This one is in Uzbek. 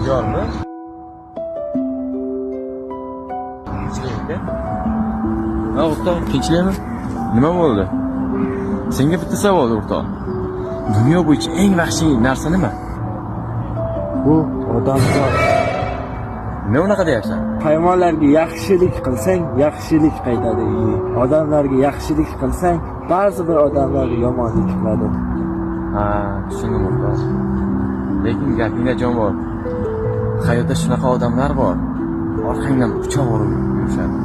Yormi? Ha, o'rtoq, tinchlikmi? Nima bo'ldi? Senga bitta savol, o'rtoq. Dunyo bo'yicha eng vahshiy narsa nima? Bu odamzod. Nima unaqa deyapsan? Hayvonlarga yaxshilik qilsang, yaxshilik qaytadi. Odamlarga yaxshilik qilsang, ba'zi bir odamlarga yomonlik qiladi. Ha, tushundim o'rtoq. Lekin gapingda jon bor. Hayotda shunaqa odamlar bor. Orqangdan pichoq urib yurishadi.